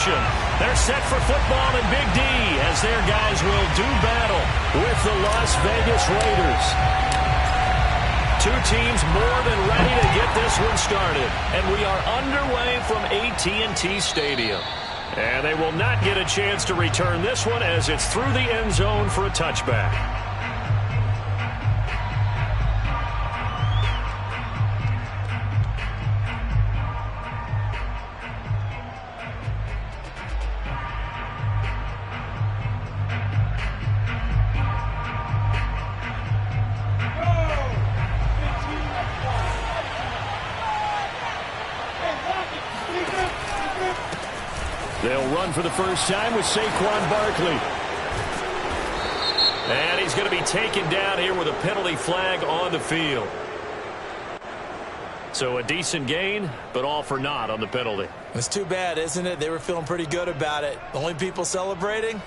They're set for football in Big D as their guys will do battle with the Las Vegas Raiders. Two teams more than ready to get this one started. And we are underway from AT&T Stadium. And they will not get a chance to return this one as it's through the end zone for a touchback. They'll run for the first time with Saquon Barkley. And he's going to be taken down here with a penalty flag on the field. So a decent gain, but all for naught on the penalty. It's too bad, isn't it? They were feeling pretty good about it. The only people celebrating,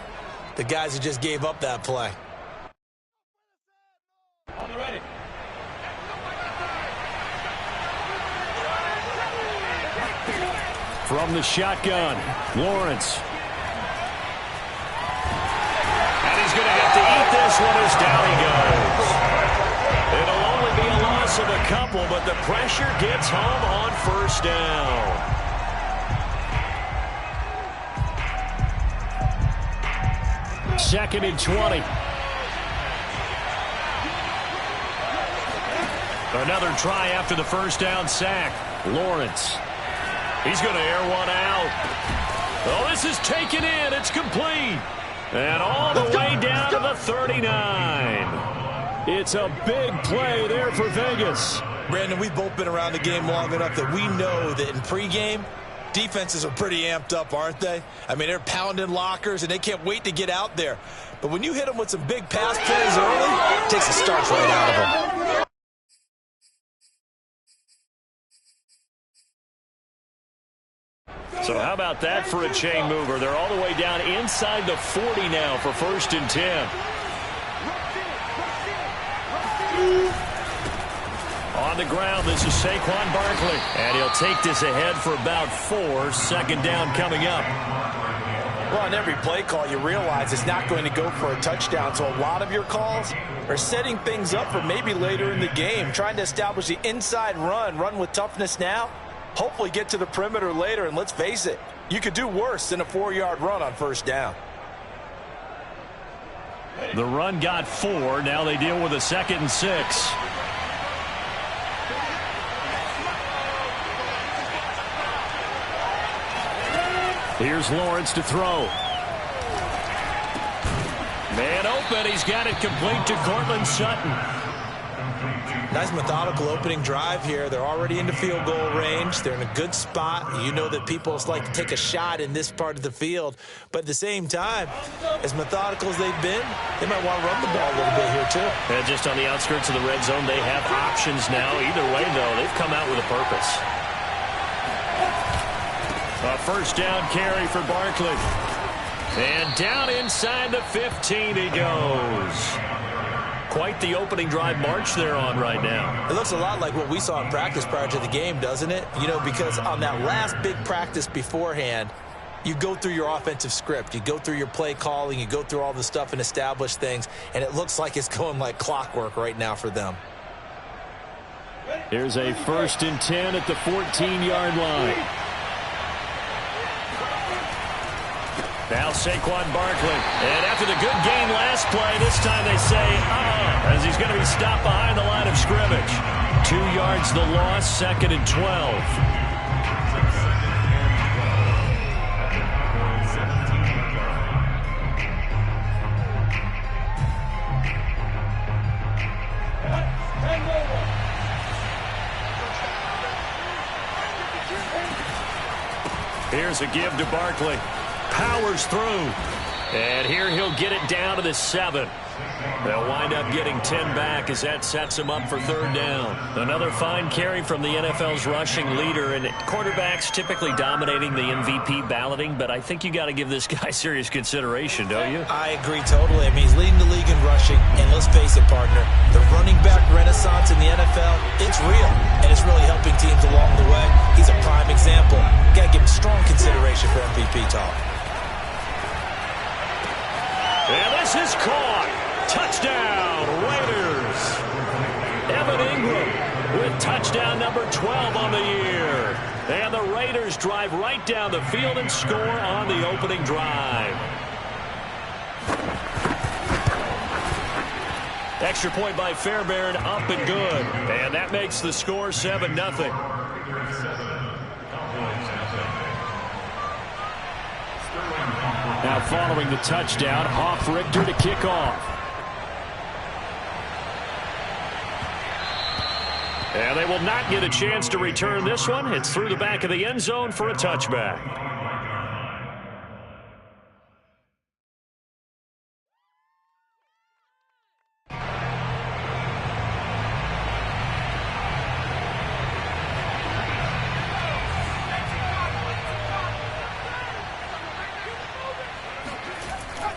the guys who just gave up that play. From the shotgun, Lawrence. And he's going to have to eat this one as down he goes. It'll only be a loss of a couple, but the pressure gets home on first down. Second and 20. Another try after the first down sack. Lawrence. He's going to air one out. Oh, this is taken in. It's complete. And all the way down to the 39. It's a big play there for Vegas. Brandon, we've both been around the game long enough that we know that in pregame, defenses are pretty amped up, aren't they? I mean, they're pounding lockers, and they can't wait to get out there. But when you hit them with some big pass plays early, it takes the starch right out of them. So how about that for a chain mover? They're all the way down inside the 40 now for first and 10. On the ground, this is Saquon Barkley. And he'll take this ahead for about 4. Second down coming up. Well, on every play call, you realize it's not going to go for a touchdown. So a lot of your calls are setting things up for maybe later in the game, trying to establish the inside run with toughness now. Hopefully get to the perimeter later, and let's face it, you could do worse than a 4-yard run on first down. The run got 4. Now they deal with a 2nd and 6. Here's Lawrence to throw. Man open. He's got it complete to Courtland Sutton. Nice methodical opening drive here. They're already into field goal range. They're in a good spot. You know that people like to take a shot in this part of the field. But at the same time, as methodical as they've been, they might want to run the ball a little bit here too. And just on the outskirts of the red zone, they have options now. Either way, though, they've come out with a purpose. A first down carry for Barkley. And down inside the 15 he goes. Quite the opening drive march they're on right now. It looks a lot like what we saw in practice prior to the game, doesn't it? You know, because on that last big practice beforehand, you go through your offensive script. You go through your play calling. You go through all the stuff and establish things. And it looks like it's going like clockwork right now for them. Here's a 1st and 10 at the 14-yard line. Now Saquon Barkley. And after the good game last play, this time they say, as he's going to be stopped behind the line of scrimmage. 2 yards the loss, 2nd and 12. Here's a give to Barkley. Powers through. And here he'll get it down to the 7. They'll wind up getting 10 back as that sets them up for third down. Another fine carry from the NFL's rushing leader, and quarterbacks typically dominating the MVP balloting, but I think you got to give this guy serious consideration, don't you? I agree totally. I mean, he's leading the league in rushing, and let's face it, partner, the running back renaissance in the NFL, it's real, and it's really helping teams along the way. He's a prime example. Got to give him strong consideration for MVP talk. And this is caught. Touchdown, Raiders. Evan Ingram with touchdown number 12 on the year. And the Raiders drive right down the field and score on the opening drive. Extra point by Fairbairn, up and good. And that makes the score 7-0. Now following the touchdown, Hoff-Richter to kick off. And they will not get a chance to return this one. It's through the back of the end zone for a touchback.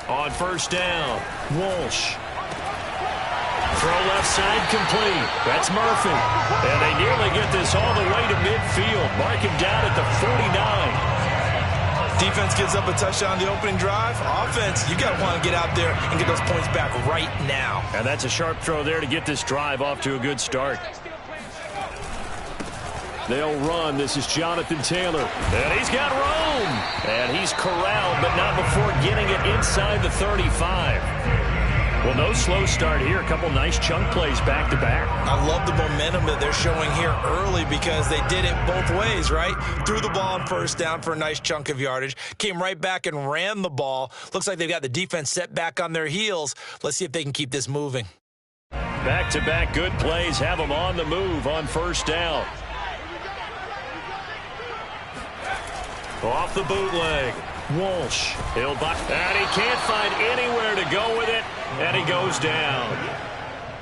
On first down, Walsh. Throw left side complete. That's Murphy. And they nearly get this all the way to midfield. Mark him down at the 49. Defense gives up a touchdown on the opening drive. Offense, you got to want to get out there and get those points back right now. And that's a sharp throw there to get this drive off to a good start. They'll run. This is Jonathan Taylor. And he's got room. And he's corralled, but not before getting it inside the 35. Well, no slow start here. A couple nice chunk plays back-to-back. I love the momentum that they're showing here early because they did it both ways, right? Threw the ball on first down for a nice chunk of yardage. Came right back and ran the ball. Looks like they've got the defense set back on their heels. Let's see if they can keep this moving. Back-to-back good plays have them on the move on first down. Off the bootleg. Walsh. He'll buck. And he can't find anywhere to go with it. And he goes down.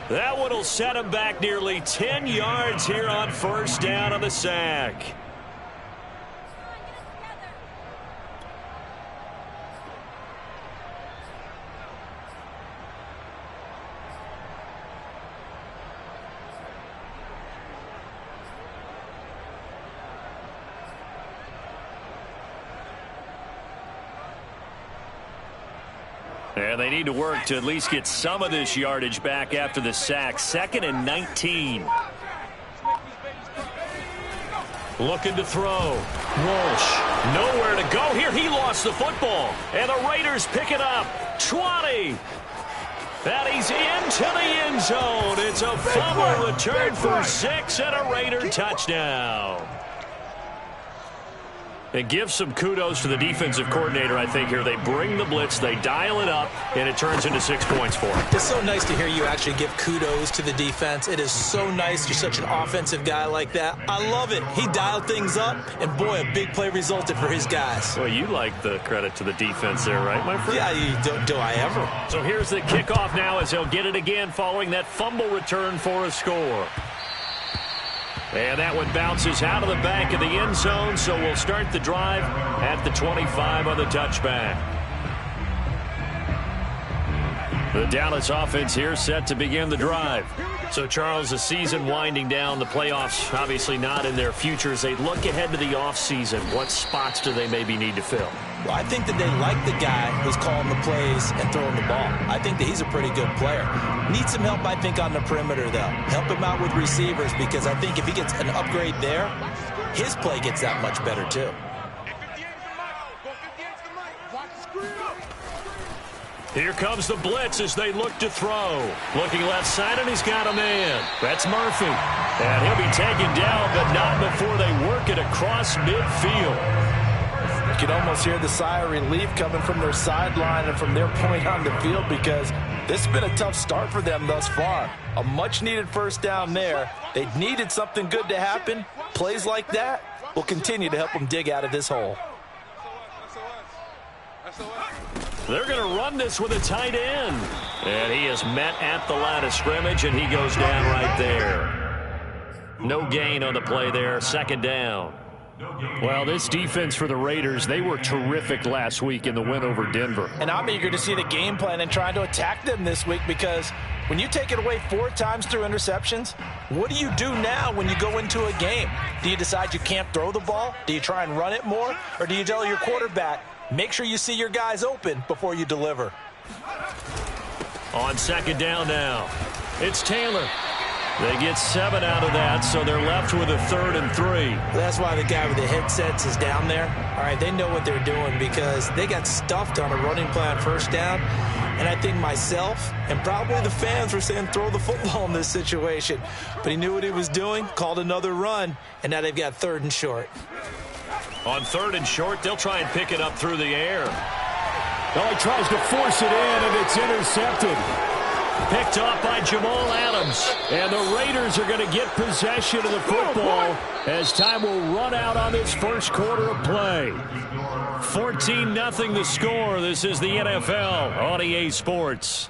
That one will set him back nearly 10 yards here on first down on the sack. And they need to work to at least get some of this yardage back after the sack. 2nd and 19. Looking to throw. Walsh. Nowhere to go here. He lost the football. And the Raiders pick it up. 20. And he's into the end zone. It's a fumble return for 6 and a Raider touchdown. And give some kudos to the defensive coordinator, I think, here. They bring the blitz, they dial it up, and it turns into 6 points for them. It's so nice to hear you actually give kudos to the defense. It is so nice. You're such an offensive guy like that. I love it. He dialed things up, and boy, a big play resulted for his guys. Well, you like the credit to the defense there, right, my friend? Yeah, do I ever? So here's the kickoff now as he'll get it again following that fumble return for a score. And that one bounces out of the back of the end zone, so we'll start the drive at the 25 on the touchback. The Dallas offense here set to begin the drive. So, Charles, the season winding down, the playoffs obviously not in their future. As they look ahead to the offseason, what spots do they maybe need to fill? Well, I think that they like the guy who's calling the plays and throwing the ball. I think that he's a pretty good player. Needs some help, I think, on the perimeter, though. Help him out with receivers because I think if he gets an upgrade there, his play gets that much better, too. Here comes the blitz as they look to throw. Looking left side, and he's got a man. That's Murphy. And he'll be taken down, but not before they work it across midfield. You can almost hear the sigh of relief coming from their sideline and from their point on the field because this has been a tough start for them thus far. A much-needed first down there. They needed something good to happen. Plays like that will continue to help them dig out of this hole. They're going to run this with a tight end. And he is met at the line of scrimmage, and he goes down right there. No gain on the play there. Second down. Well, this defense for the Raiders, they were terrific last week in the win over Denver. And I'm eager to see the game plan and try to attack them this week, because when you take it away 4 times through interceptions, what do you do now when you go into a game? Do you decide you can't throw the ball? Do you try and run it more? Or do you tell your quarterback, make sure you see your guys open before you deliver? On second down now, it's Taylor. They get 7 out of that, so they're left with a 3rd and 3. That's why the guy with the headsets is down there. All right, they know what they're doing, because they got stuffed on a running play on first down. And I think myself and probably the fans were saying throw the football in this situation. But he knew what he was doing, called another run, and now they've got 3rd and short. On 3rd and short, they'll try and pick it up through the air. Well, he tries to force it in, and it's intercepted. Picked off by Jamal Adams. And the Raiders are going to get possession of the football as time will run out on this first quarter of play. 14-0 the score. This is the NFL on EA Sports.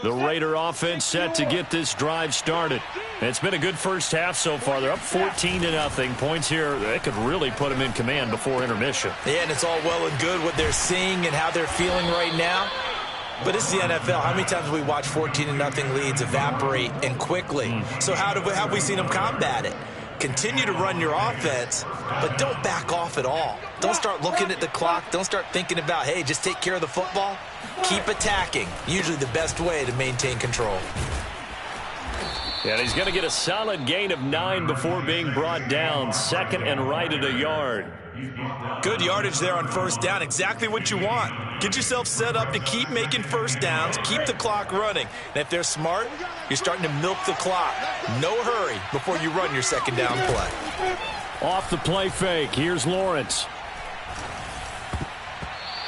The Raider offense set to get this drive started. It's been a good first half so far. They're up 14-0. Points here, they could really put them in command before intermission. Yeah, and it's all well and good what they're seeing and how they're feeling right now. But it's the NFL. How many times have we watched 14-0 leads evaporate and quickly? So how have we seen them combat it? Continue to run your offense, but don't back off at all. Don't start looking at the clock. Don't start thinking about, hey, just take care of the football. Keep attacking. Usually the best way to maintain control. And he's going to get a solid gain of 9 before being brought down. 2nd and right at a yard. Good yardage there on first down. Exactly what you want. Get yourself set up to keep making first downs, keep the clock running. And if they're smart, you're starting to milk the clock. No hurry before you run your second down play. Off the play fake, here's Lawrence.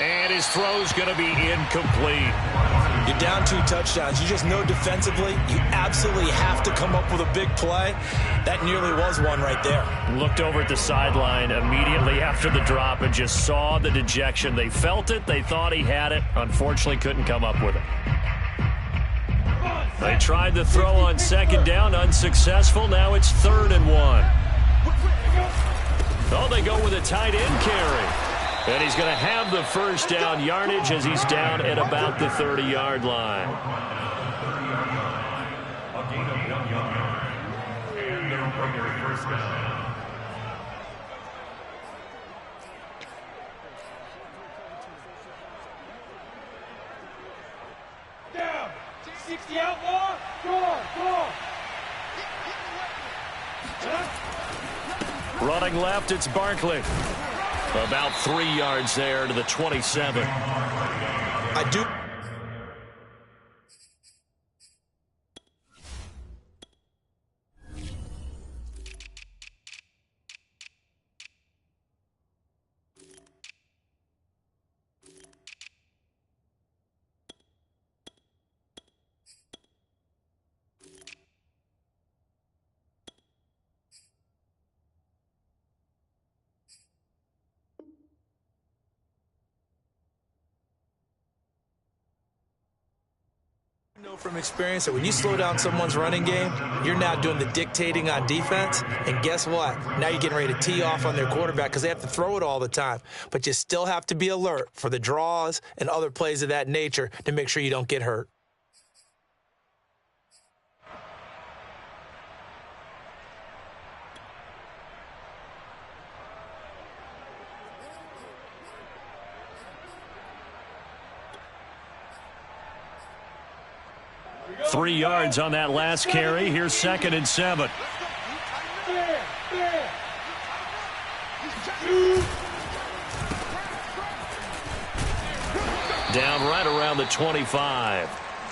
And his throw's going to be incomplete. You're down 2 touchdowns. You just know defensively you absolutely have to come up with a big play. That nearly was one right there. Looked over at the sideline immediately after the drop and just saw the dejection. They felt it. They thought he had it. Unfortunately, couldn't come up with it. They tried the throw on second down. Unsuccessful. Now it's 3rd and 1. Oh, they go with a tight end carry. And he's going to have the first down yardage as he's down at about the 30-yard line. Down. 60 outlaw. Go. Running left, it's Barkley. About 3 yards there to the 27. I do. Know from experience that when you slow down someone's running game, you're now doing the dictating on defense, and guess what? Now you're getting ready to tee off on their quarterback because they have to throw it all the time. But you still have to be alert for the draws and other plays of that nature to make sure you don't get hurt. Three yards on that last carry. Here's 2nd and 7. Down right around the 25.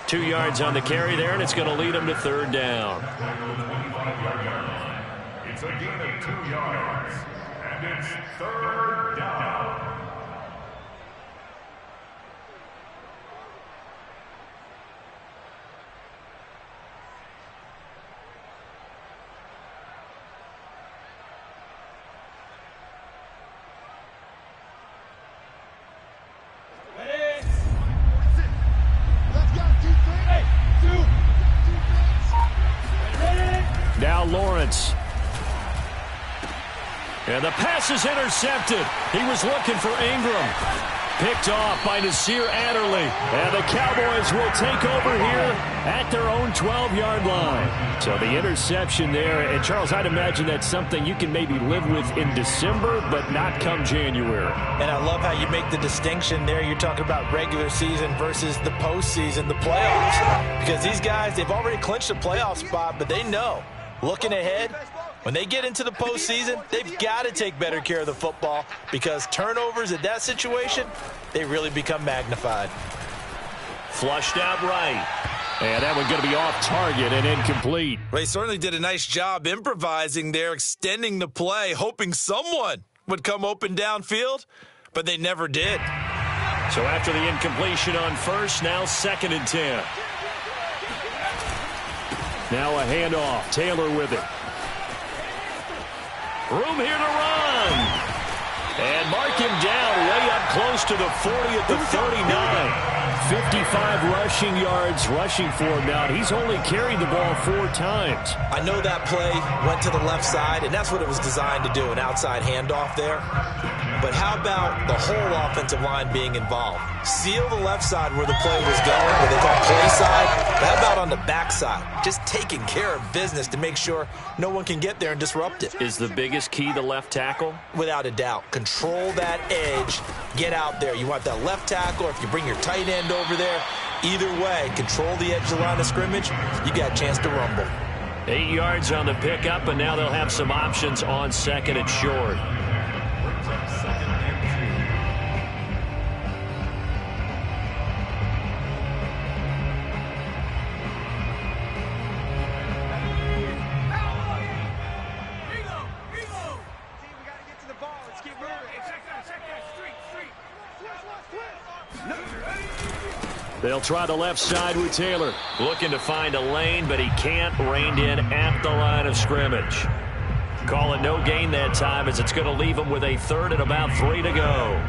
2 yards on the carry there, and it's going to lead him to 3rd down. It's a gain of 2 yards. It's third down. Now Lawrence. And the pass is intercepted. He was looking for Ingram. Picked off by Nasir Adderley. And the Cowboys will take over here at their own 12-yard line. So the interception there. And, Charles, I'd imagine that's something you can maybe live with in December, but not come January. And I love how you make the distinction there. You're talking about regular season versus the postseason, the playoffs. Because these guys, they've already clinched a playoff spot, but they know, looking ahead, when they get into the postseason, they've got to take better care of the football because turnovers in that situation, they really become magnified. Flushed out right. And that one's going to be off target and incomplete. Well, he certainly did a nice job improvising there, extending the play, hoping someone would come open downfield, but they never did. So after the incompletion on first, now 2nd and 10. Now a handoff. Taylor with it. Room here to run. And mark him down way up close to the 40 at the 39. 55 rushing yards rushing for him now. He's only carried the ball 4 times. I know that play went to the left side, and that's what it was designed to do, an outside handoff there. But how about the whole offensive line being involved? Seal the left side where the play was going, what they call play side. But how about on the back side? Just taking care of business to make sure no one can get there and disrupt it. Is the biggest key the left tackle? Without a doubt. Control that edge. Get out there. You want that left tackle, or if you bring your tight end over there, either way, control the edge of the line of scrimmage, you got a chance to rumble. 8 yards on the pickup, and now they'll have some options on 2nd and short. They'll try the left side with Taylor. Looking to find a lane, but he can't. Reined in at the line of scrimmage. Call it no gain that time as it's going to leave him with a 3rd and about 3 to go.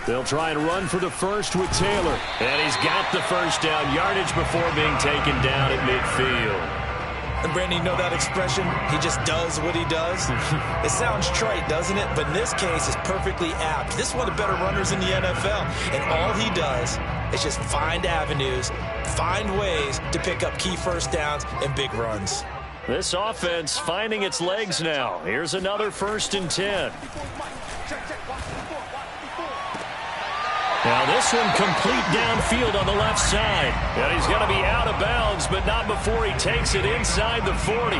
They'll try and run for the first with Taylor. And he's got the first down yardage before being taken down at midfield. And Brandon, you know that expression? He just does what he does. It sounds trite, doesn't it? But in this case, it's perfectly apt. This is one of the better runners in the NFL. And all he does is just find avenues, find ways to pick up key first downs and big runs. This offense finding its legs now. Here's another 1st and 10. Now this one complete downfield on the left side. And he's going to be out of bounds, but not before he takes it inside the 40.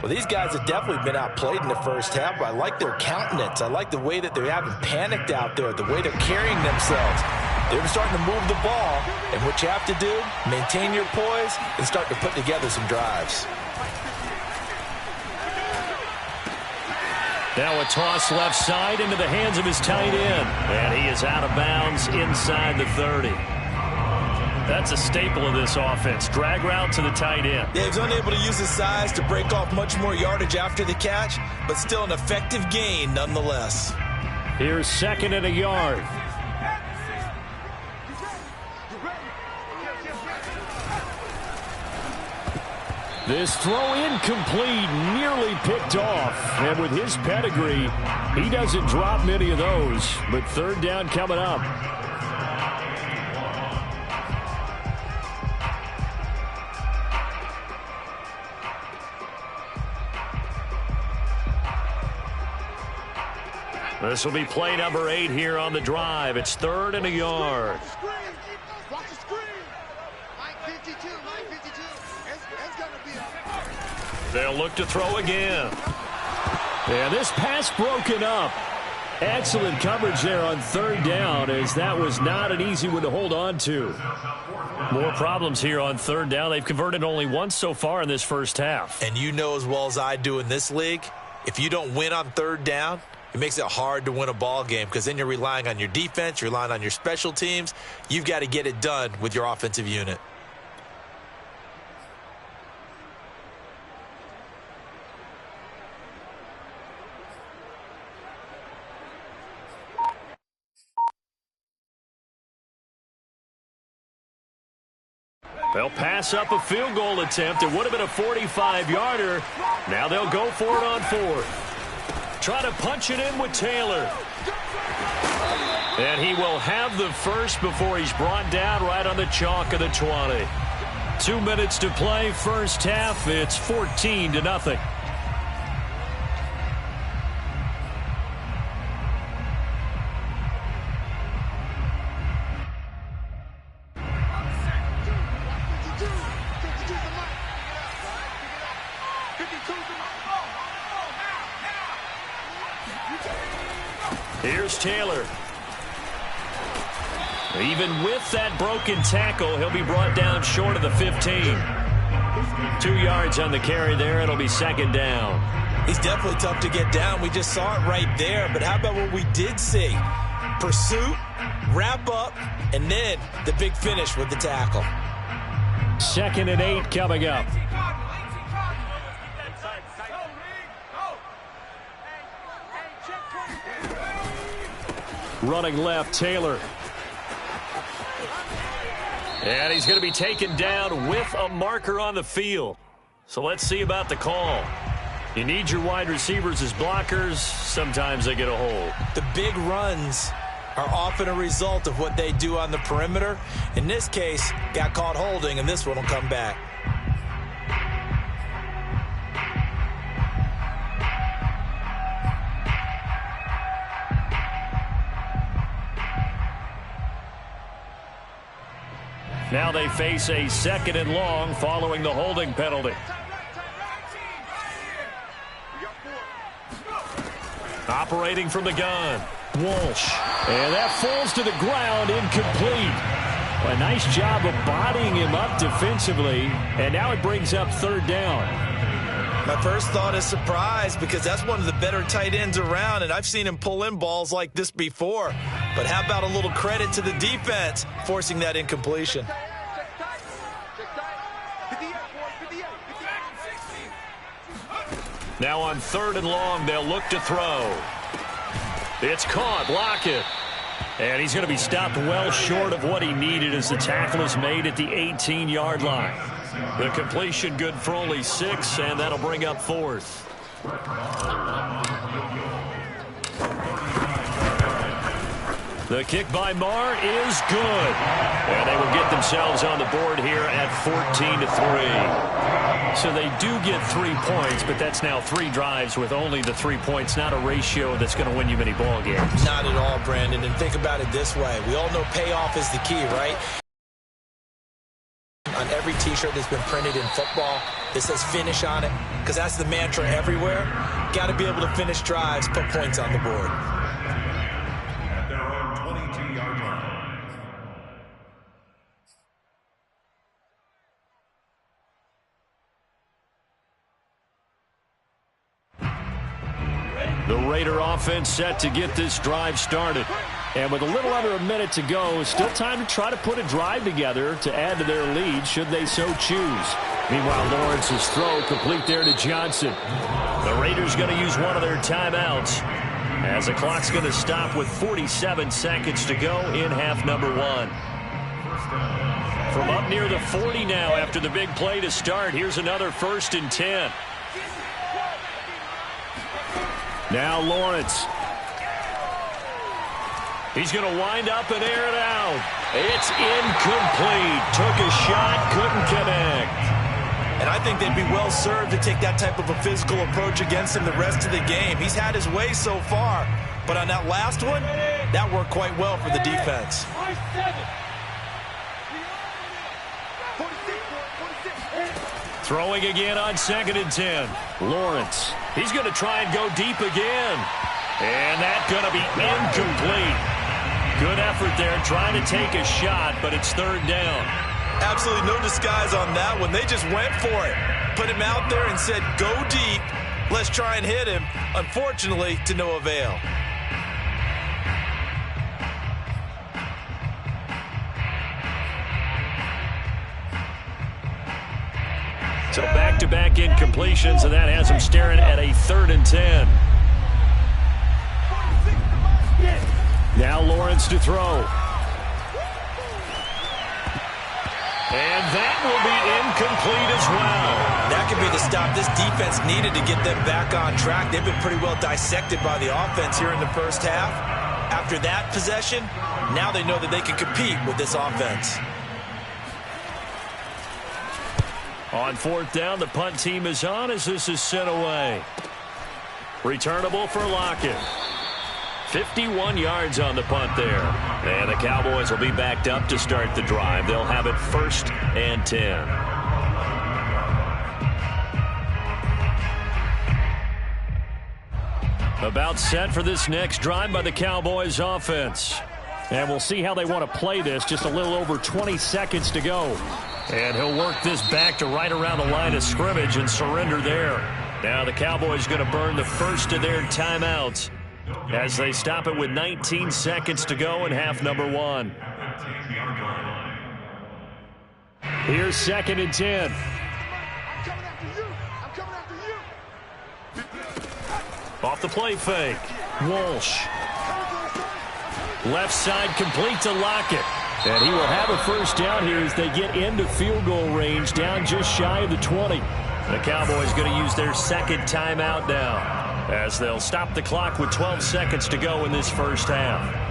Well, these guys have definitely been outplayed in the first half, but I like their countenance. I like the way that they haven't panicked out there, the way they're carrying themselves. They're starting to move the ball, and what you have to do, maintain your poise and start to put together some drives. Now a toss left side into the hands of his tight end. And he is out of bounds inside the 30. That's a staple of this offense. Drag route to the tight end. Yeah, he's unable to use his size to break off much more yardage after the catch, but still an effective gain nonetheless. Here's 2nd and a yard. This throw incomplete, nearly picked off. And with his pedigree, he doesn't drop many of those. But 3rd down coming up. This will be play number 8 here on the drive. It's 3rd and a yard. They'll look to throw again. And this pass broken up. Excellent coverage there on third down, as that was not an easy one to hold on to. More problems here on third down. They've converted only once so far in this first half. And you know as well as I do in this league, if you don't win on third down, it makes it hard to win a ball game because then you're relying on your defense, you're relying on your special teams. You've got to get it done with your offensive unit. They'll pass up a field goal attempt. It would have been a 45-yarder. Now they'll go for it on fourth. Try to punch it in with Taylor. And he will have the first before he's brought down right on the chalk of the 20. 2 minutes to play, first half. It's 14-0. Here's Taylor. Even with that broken tackle, he'll be brought down short of the 15. 2 yards on the carry there. It'll be second down. He's definitely tough to get down. We just saw it right there. But how about what we did see? Pursuit, wrap up, and then the big finish with the tackle. 2nd and 8 coming up. Running left, Taylor. And he's going to be taken down with a marker on the field. So let's see about the call. You need your wide receivers as blockers. Sometimes they get a hold. The big runs are often a result of what they do on the perimeter. In this case, got caught holding, and this one will come back. Now they face a 2nd and long following the holding penalty. Operating from the gun, Walsh. And that falls to the ground, incomplete. A nice job of bodying him up defensively, and now it brings up third down. My first thought is surprise because that's one of the better tight ends around, and I've seen him pull in balls like this before. But how about a little credit to the defense forcing that incompletion? Now on 3rd and long, they'll look to throw. It's caught, Lockett. And he's going to be stopped well short of what he needed as the tackle is made at the 18-yard line. The completion good for only 6, and that'll bring up 4th. The kick by Marr is good. And they will get themselves on the board here at 14-3. So they do get 3 points, but that's now 3 drives with only the 3 points, not a ratio that's going to win you many ball games. Not at all, Brandon. And think about it this way. We all know payoff is the key, right? On every T-shirt that's been printed in football, it says finish on it, because that's the mantra everywhere. Got to be able to finish drives, put points on the board. At their own 22-yard line. The Raider offense set to get this drive started. And with a little under a minute to go, still time to try to put a drive together to add to their lead should they so choose. Meanwhile, Lawrence's throw complete there to Johnson. The Raiders going to use one of their timeouts as the clock's going to stop with 47 seconds to go in half number 1. From up near the 40 now after the big play to start, here's another 1st and 10. Now Lawrence. He's going to wind up and air it out. It's incomplete. Took a shot, couldn't connect. And I think they'd be well served to take that type of a physical approach against him the rest of the game. He's had his way so far, but on that last one, that worked quite well for the defense. Throwing again on 2nd and 10. Lawrence. He's going to try and go deep again. And that's going to be incomplete. Good effort there trying to take a shot, but it's third down. Absolutely no disguise on that one. They just went for it. Put him out there and said, go deep. Let's try and hit him. Unfortunately, to no avail. So back-to-back incompletions, and that has him staring at a 3rd and 10. Now Lawrence to throw. And that will be incomplete as well. That could be the stop this defense needed to get them back on track. They've been pretty well dissected by the offense here in the first half. After that possession, now they know that they can compete with this offense. On 4th down, the punt team is on as this is sent away. Returnable for Lockett. 51 yards on the punt there. And the Cowboys will be backed up to start the drive. They'll have it 1st and 10. About set for this next drive by the Cowboys offense. And we'll see how they want to play this. Just a little over 20 seconds to go. And he'll work this back to right around the line of scrimmage and surrender there. Now the Cowboys going to burn the first of their timeouts as they stop it with 19 seconds to go in half number 1. Here's 2nd and 10. Off the play fake. Walsh. Left side complete to Lockett. And he will have a first down here as they get into field goal range, down just shy of the 20. The Cowboys going to use their 2nd timeout now as they'll stop the clock with 12 seconds to go in this first half.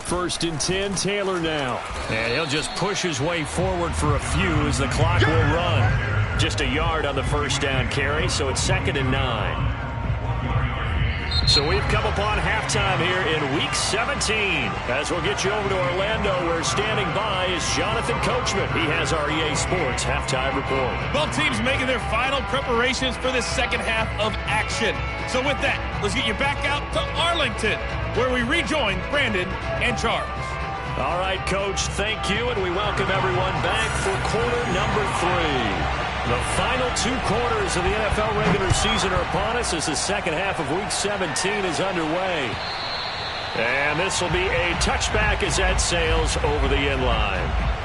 First and 10, Taylor now. And he'll just push his way forward for a few as the clock will run. Just a yard on the first down carry, so it's 2nd and 9. So we've come upon halftime here in Week 17. As we'll get you over to Orlando, where standing by is Jonathan Coachman. He has our EA Sports halftime report. Both teams making their final preparations for the second half of action. So with that, let's get you back out to Arlington, where we rejoin Brandon and Charles. All right, Coach, thank you, and we welcome everyone back for quarter number 3. The final 2 quarters of the NFL regular season are upon us as the second half of Week 17 is underway. And this will be a touchback as that sails over the end line.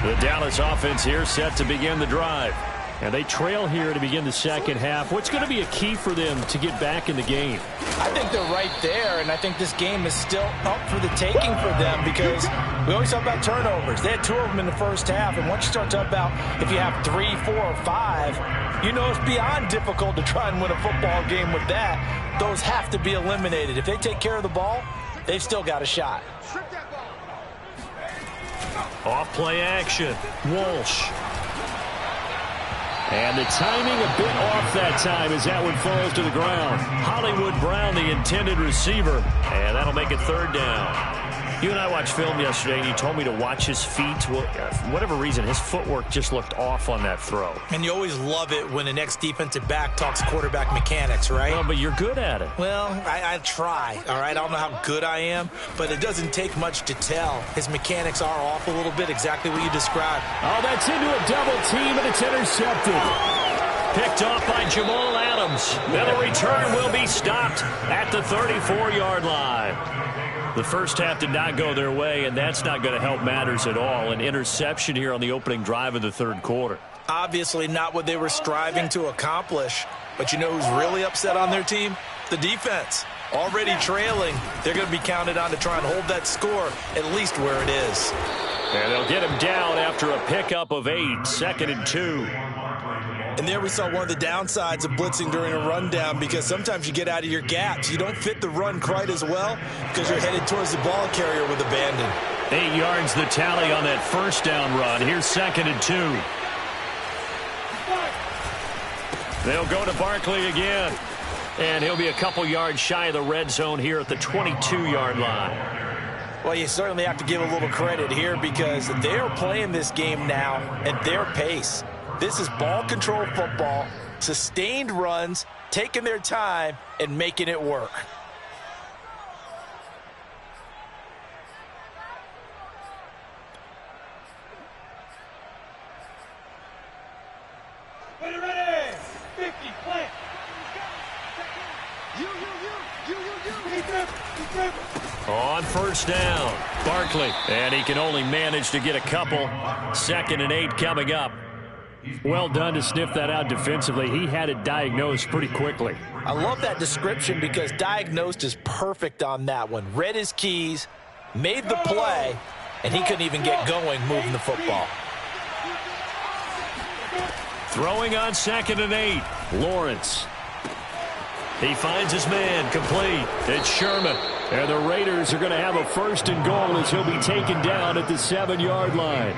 The Dallas offense here set to begin the drive. And they trail here to begin the second half. What's going to be a key for them to get back in the game? I think they're right there, and I think this game is still up for the taking for them because we always talk about turnovers. They had 2 of them in the first half, and once you start talking about if you have 3, 4, or 5, you know it's beyond difficult to try and win a football game with that. Those have to be eliminated. If they take care of the ball, they've still got a shot. Off play action. Walsh. And the timing a bit off that time as that one falls to the ground. Hollywood Brown, the intended receiver. And that'll make it 3rd down. You and I watched film yesterday, and you told me to watch his feet. Well, for whatever reason, his footwork just looked off on that throw. And you always love it when the next defensive back talks quarterback mechanics, right? Well, but you're good at it. Well, I try, all right? I don't know how good I am, but it doesn't take much to tell. His mechanics are off a little bit, exactly what you described. Oh, that's into a double team, and it's intercepted. Picked off by Jamal Adams. Then the return will be stopped at the 34-yard line. The first half did not go their way, and that's not going to help matters at all. An interception here on the opening drive of the 3rd quarter. Obviously not what they were striving to accomplish. But you know who's really upset on their team? The defense. Already trailing. They're going to be counted on to try and hold that score at least where it is. And they'll get him down after a pickup of 8, 2nd and 2. And there we saw one of the downsides of blitzing during a rundown, because sometimes you get out of your gaps. You don't fit the run quite as well because you're headed towards the ball carrier with abandon. 8 yards the tally on that first down run. Here's 2nd and 2. They'll go to Barkley again. And he'll be a couple yards shy of the red zone here at the 22-yard line. Well, you certainly have to give a little credit here because they're playing this game now at their pace. This is ball control football, sustained runs, taking their time, and making it work. Ready, 50, plant. On first down, Barkley. And he can only manage to get a couple. 2nd and 8 coming up. Well done to sniff that out defensively. He had it diagnosed pretty quickly. I love that description because diagnosed is perfect on that one. Read his keys, made the play, and he couldn't even get going moving the football. Throwing on 2nd and 8, Lawrence. He finds his man complete. It's Sherman. And the Raiders are going to have a 1st and goal as he'll be taken down at the 7-yard line.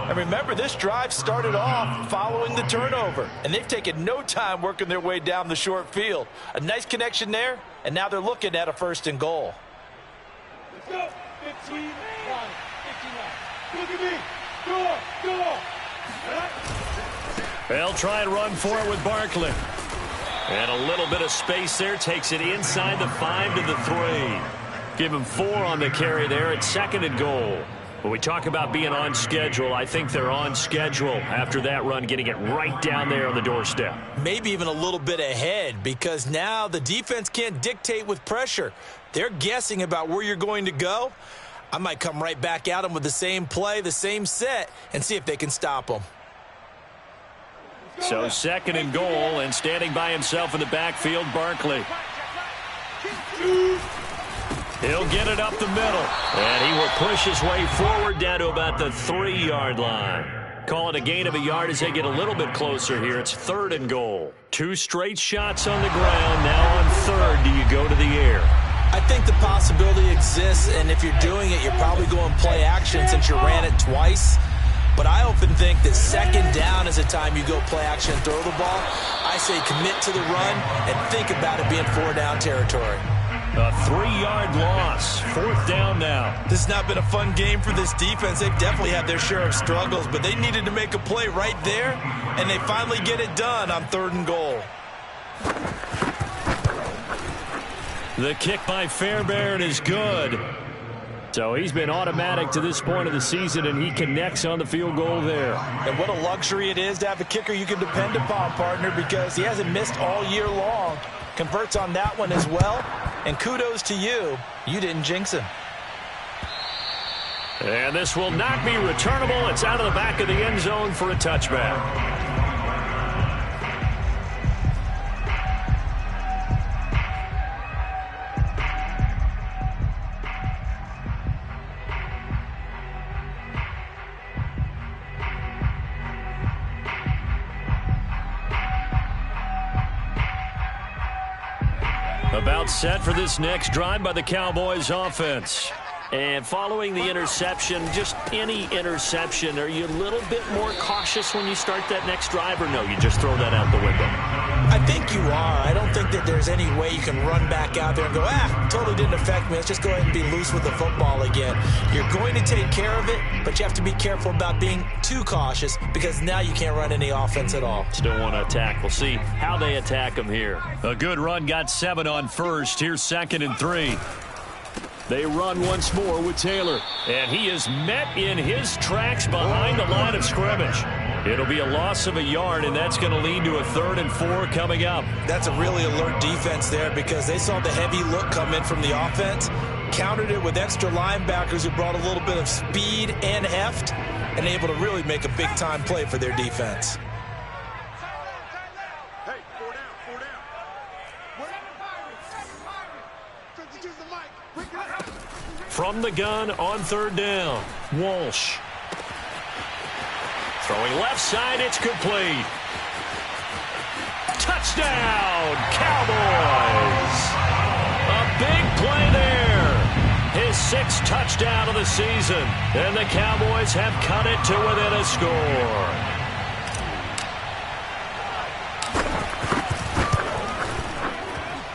And remember, this drive started off following the turnover, and they've taken no time working their way down the short field. A nice connection there, and now they're looking at a 1st and goal. Let's go. 15, 59. Look at me. Go. They'll try and run for it with Barkley. And a little bit of space there, takes it inside the 5 to the 3. Give him 4 on the carry there at 2nd and goal. When we talk about being on schedule, I think they're on schedule after that run, getting it right down there on the doorstep. Maybe even a little bit ahead, because now the defense can't dictate with pressure. They're guessing about where you're going to go. I might come right back at them with the same play, the same set, and see if they can stop them. So 2nd and goal, and standing by himself in the backfield, Barkley. He'll get it up the middle, and he will push his way forward down to about the 3-yard line. Call it a gain of a yard as they get a little bit closer here. It's 3rd and goal. 2 straight shots on the ground. Now on 3rd, do you go to the air? I think the possibility exists, and if you're doing it, you're probably going play action since you ran it twice. But I often think that 2nd down is a time you go play action and throw the ball. I say commit to the run and think about it being 4-down territory. A 3-yard loss. 4th down now. This has not been a fun game for this defense. They've definitely had their share of struggles, but they needed to make a play right there, and they finally get it done on 3rd and goal. The kick by Fairbairn is good. So he's been automatic to this point of the season, and he connects on the field goal there. And what a luxury it is to have a kicker you can depend upon, partner, because he hasn't missed all year long. Converts on that one as well. And kudos to you. You didn't jinx him. And this will not be returnable. It's out of the back of the end zone for a touchback. About set for this next drive by the Cowboys offense. And following the interception, just any interception, are you a little bit more cautious when you start that next drive, or no, you just throw that out the window? I think you are. I don't think that there's any way you can run back out there and go, totally didn't affect me. Let's just go ahead and be loose with the football again. You're going to take care of it, but you have to be careful about being too cautious because now you can't run any offense at all. Still want to attack. We'll see how they attack them here. A good run, got 7 on first. Here's 2nd and 3. They run once more with Taylor. And he is met in his tracks behind the line of scrimmage. It'll be a loss of a yard, and that's going to lead to a 3rd and 4 coming up. That's a really alert defense there because they saw the heavy look come in from the offense, countered it with extra linebackers who brought a little bit of speed and heft, and able to really make a big-time play for their defense. from the gun on third down. Walsh. Throwing left side, it's complete. Touchdown, Cowboys! A big play there. His 6th touchdown of the season. And the Cowboys have cut it to within a score.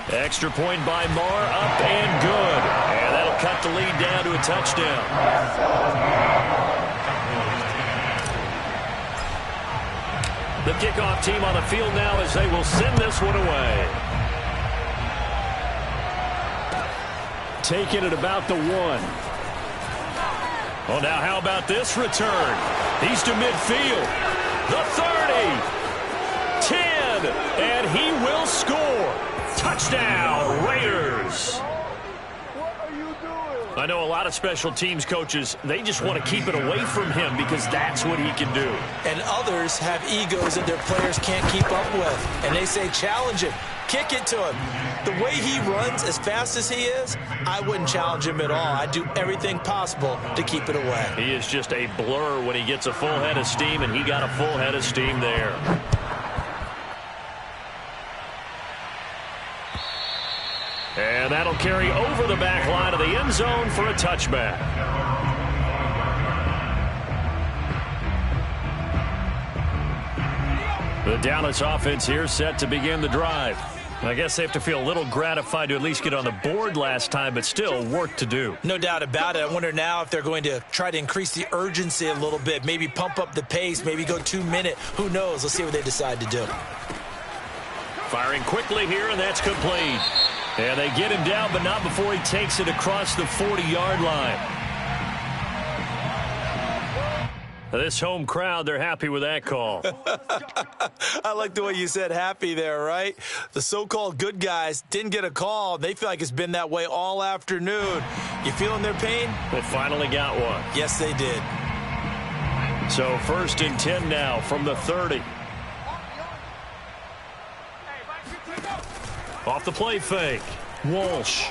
Extra point by Marr, up and good. And that'll cut the lead down to a touchdown. The kickoff team on the field now as they will send this one away. Taking it about the 1. Well, now how about this return? He's to midfield. The 30. 10. And he will score. Touchdown, Raiders. I know a lot of special teams coaches, they just want to keep it away from him because that's what he can do. And others have egos that their players can't keep up with. And they say, challenge him. Kick it to him. The way he runs as fast as he is, I wouldn't challenge him at all. I'd do everything possible to keep it away. He is just a blur when he gets a full head of steam, and he got a full head of steam there. And that'll carry over the back line of the end zone for a touchback. The Dallas offense here set to begin the drive. I guess they have to feel a little gratified to at least get on the board last time, but still work to do. No doubt about it. I wonder now if they're going to try to increase the urgency a little bit, maybe pump up the pace, maybe go 2-minute. Who knows? Let's see what they decide to do. Firing quickly here, and that's complete. And they get him down, but not before he takes it across the 40-yard line. This home crowd, they're happy with that call. I like the way you said happy there, right? The so-called good guys didn't get a call. They feel like it's been that way all afternoon. You feeling their pain? They finally got one. Yes, they did. So 1st and 10 now from the 30. Off the play fake. Walsh.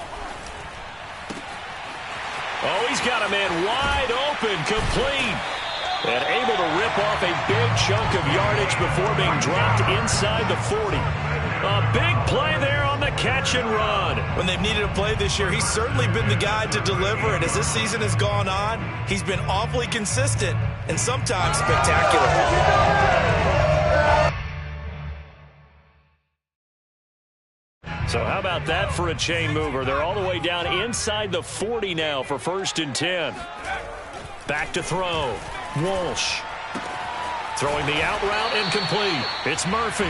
Oh, he's got a man wide open, complete. And able to rip off a big chunk of yardage before being dropped inside the 40. A big play there on the catch and run. When they've needed a play this year, he's certainly been the guy to deliver it. As this season has gone on, he's been awfully consistent and sometimes spectacular. So how about that for a chain mover? They're all the way down inside the 40 now for 1st and 10. Back to throw. Walsh. Throwing the out route incomplete. It's Murphy.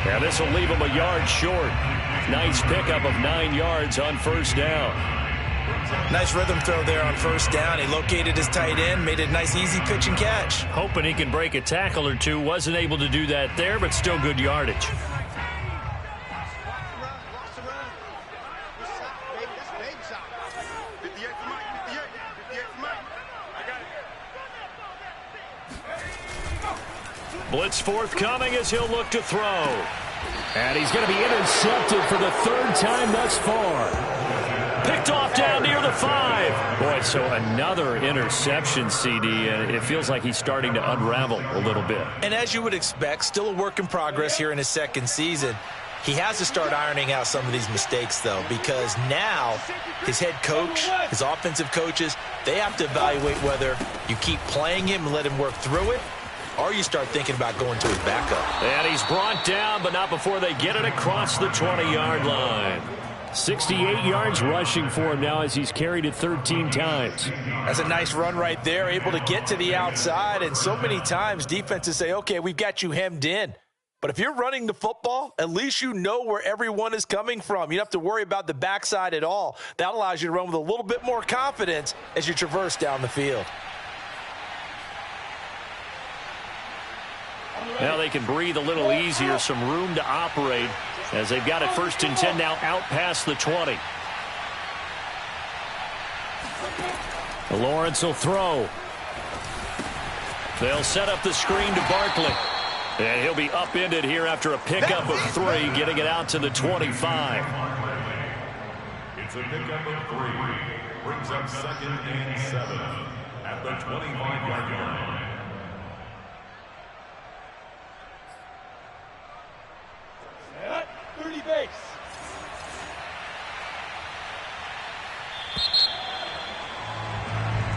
And this will leave him a yard short. Nice pickup of 9 yards on 1st down. Nice rhythm throw there on 1st down. He located his tight end, made a nice easy pitch and catch. Hoping he can break a tackle or two. Wasn't able to do that there, but still good yardage. Blitz forthcoming as he'll look to throw. And he's going to be intercepted for the 3rd time thus far. Picked off down near the 5. Boy, so another interception, CD, and it feels like he's starting to unravel a little bit. And as you would expect, still a work in progress here in his 2nd season. He has to start ironing out some of these mistakes, though, because now his head coach, his offensive coaches, they have to evaluate whether you keep playing him and let him work through it, or you start thinking about going to his backup. And he's brought down, but not before they get it across the 20-yard line. 68 yards rushing for him now as he's carried it 13 times. That's a nice run right there, able to get to the outside. And so many times defenses say, okay, we've got you hemmed in. But if you're running the football, at least you know where everyone is coming from. You don't have to worry about the backside at all. That allows you to run with a little bit more confidence as you traverse down the field. Now they can breathe a little easier, some room to operate as they've got it 1st and 10 now out past the 20. Lawrence will throw. They'll set up the screen to Barkley. And he'll be upended here after a pickup of 3, getting it out to the 25. It's a pickup of 3. Brings up 2nd and 7 at the 25-yard line. At 30 base.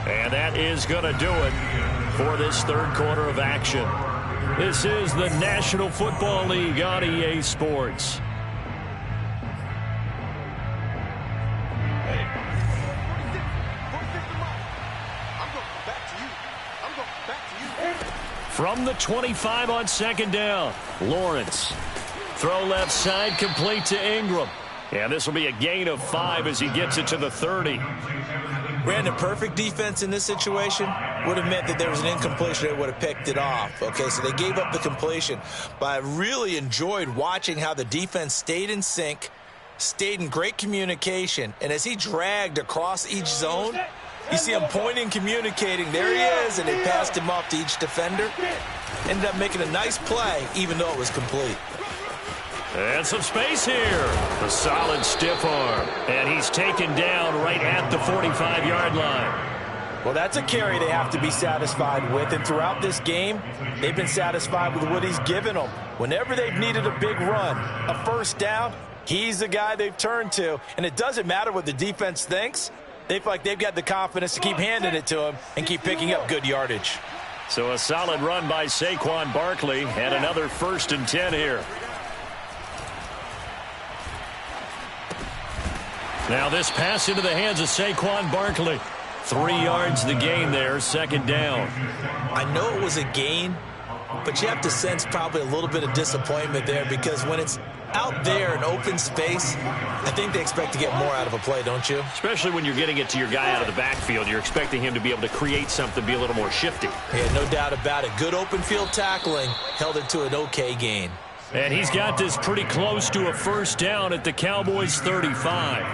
And that is going to do it for this third quarter of action. This is the National Football League on EA Sports. From the 25 on 2nd down, Lawrence. Throw left side, complete to Ingram. And this will be a gain of 5 as he gets it to the 30. Brandon, perfect defense in this situation would have meant that there was an incompletion. They would have picked it off. Okay, so they gave up the completion. But I really enjoyed watching how the defense stayed in sync, stayed in great communication. And as he dragged across each zone, you see him pointing, communicating. There he is, and they passed him off to each defender. Ended up making a nice play, even though it was complete. And some space here. A solid stiff arm. And he's taken down right at the 45-yard line. Well, that's a carry they have to be satisfied with. And throughout this game, they've been satisfied with what he's given them. Whenever they've needed a big run, a first down, he's the guy they've turned to. And it doesn't matter what the defense thinks. They feel like they've got the confidence to keep handing it to him and keep picking up good yardage. So a solid run by Saquon Barkley and another 1st and 10 here. Now this pass into the hands of Saquon Barkley. 3 yards the gain there, 2nd down. I know it was a gain, but you have to sense probably a little bit of disappointment there because when it's out there in open space, I think they expect to get more out of a play, don't you? Especially when you're getting it to your guy out of the backfield. You're expecting him to be able to create something, be a little more shifty. Yeah, no doubt about it. Good open field tackling, held it to an okay gain. And he's got this pretty close to a 1st down at the Cowboys' 35.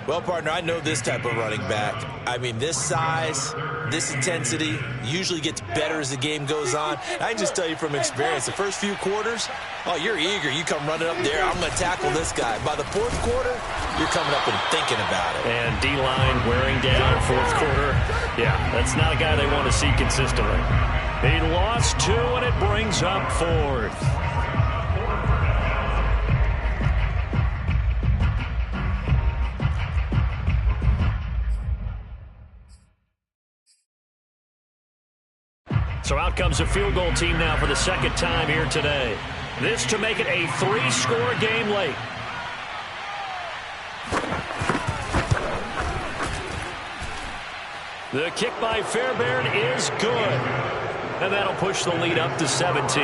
Well, partner, I know this type of running back. I mean, this size, this intensity usually gets better as the game goes on. I can just tell you from experience, the first few quarters, oh, you're eager. You come running up there, I'm going to tackle this guy. By the 4th quarter, you're coming up and thinking about it. And D-line wearing down 4th quarter. Yeah, that's not a guy they want to see consistently. He lost 2, and it brings up 4th. So out comes a field goal team now for the 2nd time here today. This to make it a 3-score game late. The kick by Fairbairn is good. And that'll push the lead up to 17.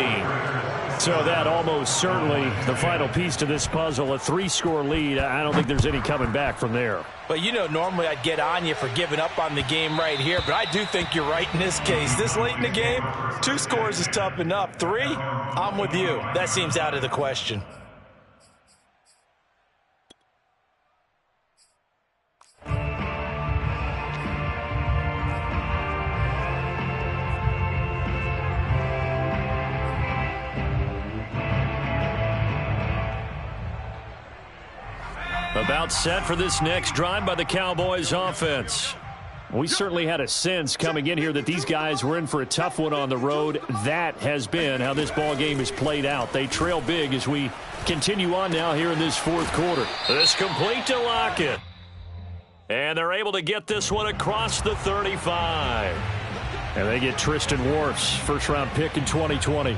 So that almost certainly the final piece to this puzzle, a 3-score lead. I don't think there's any coming back from there. But, you know, normally I'd get on you for giving up on the game right here, but I do think you're right in this case. This late in the game, 2 scores is tough enough. 3, I'm with you. That seems out of the question. About set for this next drive by the Cowboys offense. We certainly had a sense coming in here that these guys were in for a tough one on the road. That has been how this ball game has played out. They trail big as we continue on now here in this 4th quarter. This complete to Lockett. And they're able to get this one across the 35. And they get Tristan Wirfs, 1st-round pick in 2020.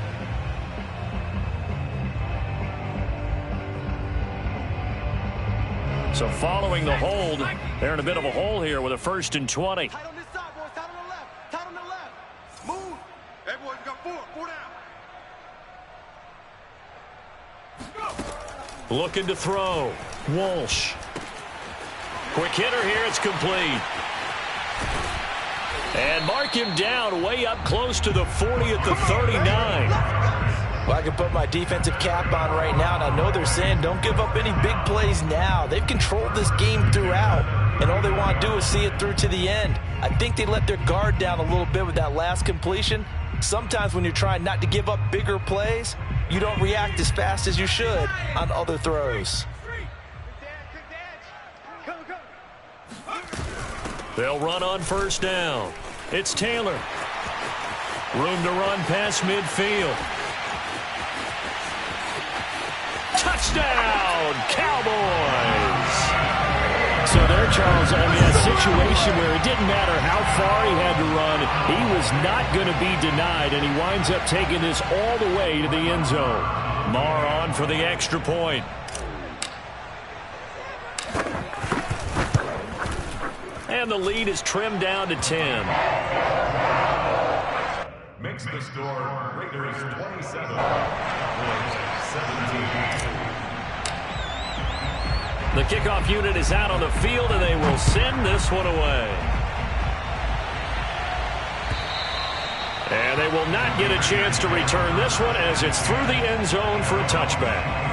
So following the hold, they're in a bit of a hole here with a 1st and 20. Tight on this side, boys. Tight on the left. Tight on the left. Move. Hey, boys, we got 4. 4 down. Go. Looking to throw. Walsh. Quick hitter here. It's complete. And mark him down way up close to the 40 at the 39. Well, I can put my defensive cap on right now, and I know they're saying don't give up any big plays now. They've controlled this game throughout, and all they want to do is see it through to the end. I think they let their guard down a little bit with that last completion. Sometimes when you're trying not to give up bigger plays, you don't react as fast as you should on other throws. They'll run on first down. It's Taylor. Room to run past midfield. Touchdown, Cowboys! So there, Charles, I mean, a situation where it didn't matter how far he had to run, he was not going to be denied, and he winds up taking this all the way to the end zone. Maher on for the extra point. And the lead is trimmed down to 10. Makes the score Raiders 27, Cowboys 17. The kickoff unit is out on the field, and they will send this one away. And they will not get a chance to return this one as it's through the end zone for a touchback.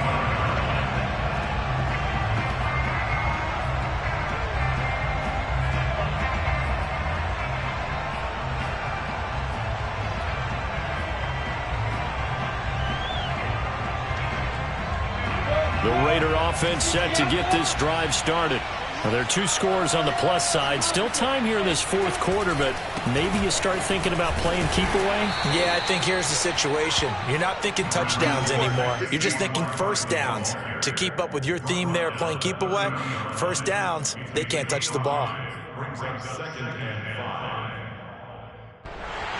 The Raider offense set to get this drive started. Now, there are 2 scores on the plus side. Still time here in this fourth quarter, but maybe you start thinking about playing keep away? Yeah, I think here's the situation. You're not thinking touchdowns anymore. You're just thinking first downs. To keep up with your theme there, playing keep away, first downs, they can't touch the ball. Brings up 2nd and 5.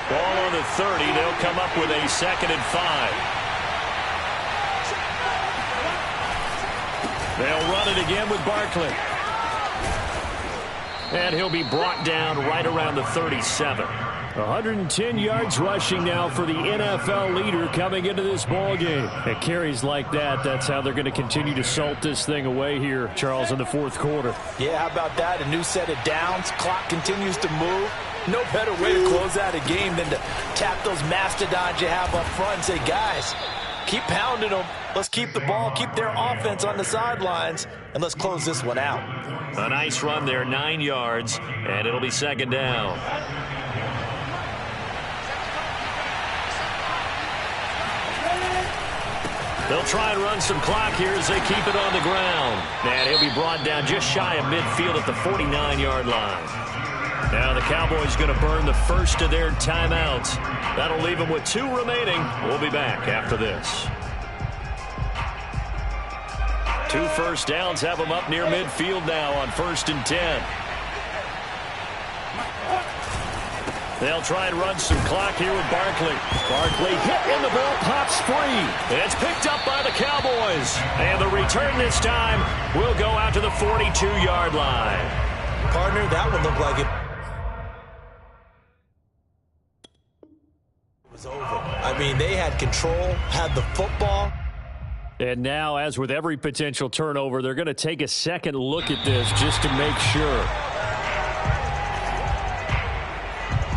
Ball on the 30. They'll come up with a 2nd and 5. They'll run it again with Barkley. And he'll be brought down right around the 37. 110 yards rushing now for the NFL leader coming into this ball game. At carries like that, that's how they're going to continue to salt this thing away here, Charles, in the fourth quarter. Yeah, how about that? A new set of downs. Clock continues to move. No better way to close out a game than to tap those mastodons you have up front and say, guys, keep pounding them. Let's keep the ball, keep their offense on the sidelines, and let's close this one out. A nice run there, 9 yards, and it'll be 2nd down. They'll try and run some clock here as they keep it on the ground. And he'll be brought down just shy of midfield at the 49-yard line. Now the Cowboys going to burn the first of their timeouts. That'll leave them with 2 remaining. We'll be back after this. 2 first downs have them up near midfield now on 1st and 10. They'll try and run some clock here with Barkley. Barkley hit and the ball pops free. It's picked up by the Cowboys. And the return this time will go out to the 42-yard line. Partner, that one looked like it was over. I mean, they had control, had the football. And now, as with every potential turnover, they're going to take a second look at this just to make sure.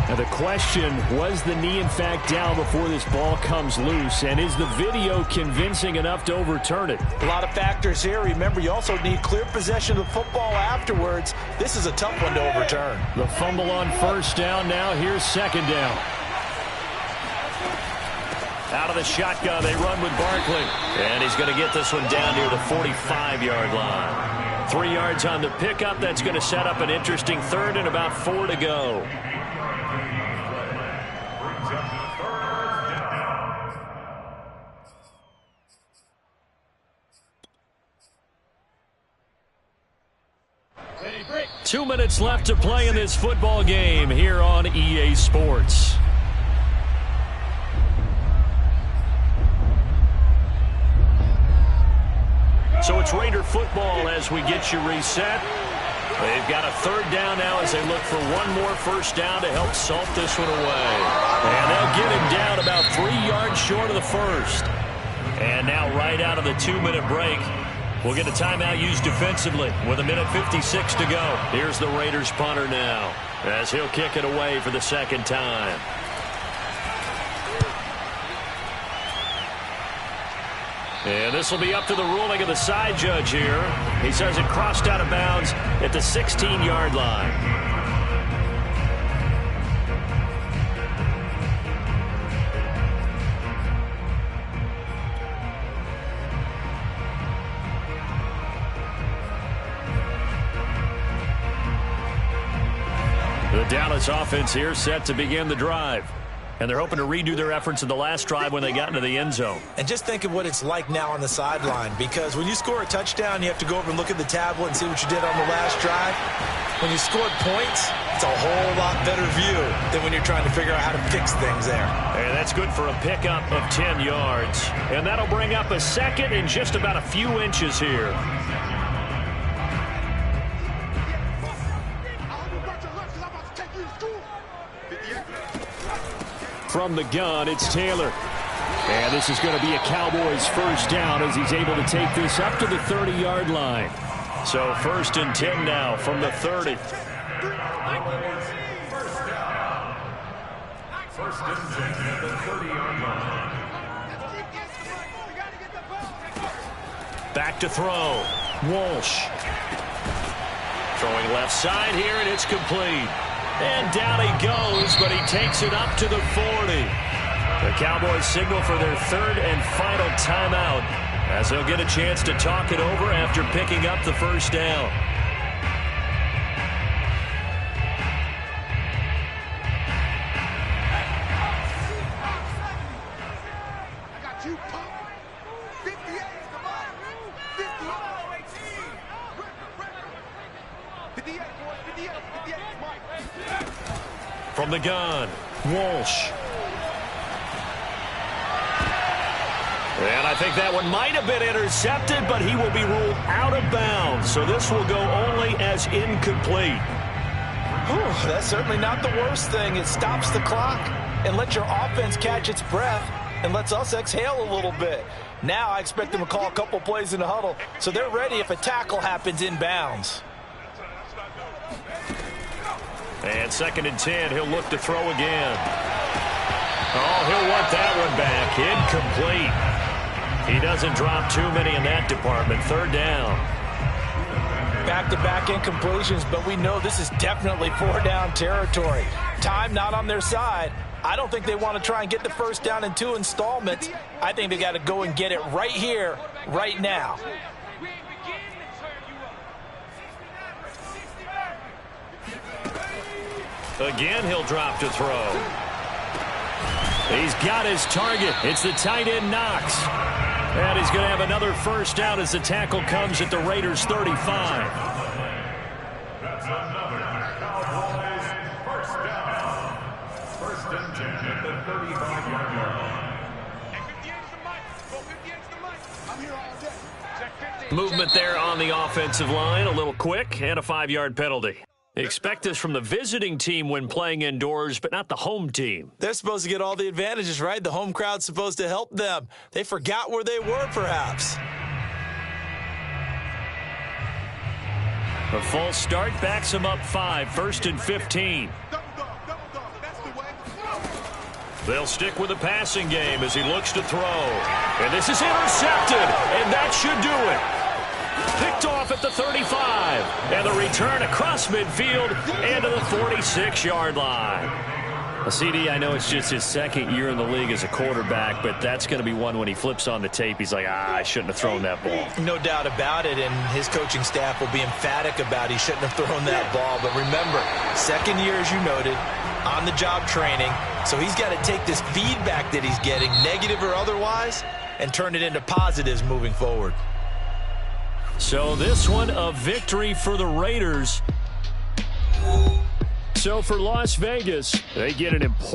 Now the question, was the knee in fact down before this ball comes loose? And is the video convincing enough to overturn it? A lot of factors here. Remember, you also need clear possession of the football afterwards. This is a tough one to overturn. The fumble on first down now. Here's 2nd down. Out of the shotgun, they run with Barkley. And he's going to get this one down near the 45-yard line. 3 yards on the pickup. That's going to set up an interesting 3rd and about 4 to go. Brings up 3rd down. 2 minutes left to play in this football game here on EA Sports. So it's Raider football as we get you reset. They've got a 3rd down now as they look for one more first down to help salt this one away. And they'll get him down about 3 yards short of the first. And now right out of the 2-minute break, we'll get a timeout used defensively with 1:56 to go. Here's the Raiders punter now as he'll kick it away for the 2nd time. And this will be up to the ruling of the side judge here. He says it crossed out of bounds at the 16-yard line. Dallas offense here set to begin the drive. And they're hoping to redo their efforts in the last drive when they got into the end zone. And just think of what it's like now on the sideline, because when you score a touchdown, you have to go over and look at the tablet and see what you did on the last drive. When you scored points, it's a whole lot better view than when you're trying to figure out how to fix things there. And that's good for a pickup of 10 yards. And that'll bring up a second and just about a few inches here. From the gun, it's Taylor. And this is going to be a Cowboys first down as he's able to take this up to the 30-yard line. So 1st and 10 now from the 30. First and 10 at the 30-yard line. Back to throw. Walsh. Throwing left side here, and it's complete. And down he goes, but he takes it up to the 40. The Cowboys signal for their 3rd and final timeout as they'll get a chance to talk it over after picking up the first down. From the gun, Walsh. And I think that one might have been intercepted, but he will be ruled out of bounds. So this will go only as incomplete. That's certainly not the worst thing. It stops the clock and lets your offense catch its breath and lets us exhale a little bit. Now I expect them to call a couple plays in the huddle, so they're ready if a tackle happens inbounds. And 2nd and 10, he'll look to throw again. Oh, he'll want that one back. Incomplete. He doesn't drop too many in that department. 3rd down. Back-to-back incompletions, but we know this is definitely 4-down territory. Time not on their side. I don't think they want to try and get the first down in 2 installments. I think they got to go and get it right here, right now. Again, he'll drop to throw. He's got his target. It's the tight end, Knox. And he's going to have another first down as the tackle comes at the Raiders' 35. That's another Cowboys first down. 1st and 10 at the 35-yard line. Movement there on the offensive line, a little quick, and a 5-yard penalty. Expect this from the visiting team when playing indoors, but not the home team. They're supposed to get all the advantages, right? The home crowd's supposed to help them. They forgot where they were, perhaps. A false start backs him up 5, 1st and 15. They'll stick with the passing game as he looks to throw. And this is intercepted, and that should do it. Picked off at the 35, and the return across midfield and to the 46-yard line. CD, I know it's just his 2nd year in the league as a quarterback, but that's going to be one when he flips on the tape, he's like, I shouldn't have thrown that ball. No doubt about it, and his coaching staff will be emphatic about he shouldn't have thrown that ball. But remember, 2nd year, as you noted, on-the-job training, so he's got to take this feedback that he's getting, negative or otherwise, and turn it into positives moving forward. So this one, a victory for the Raiders. So for Las Vegas, they get an important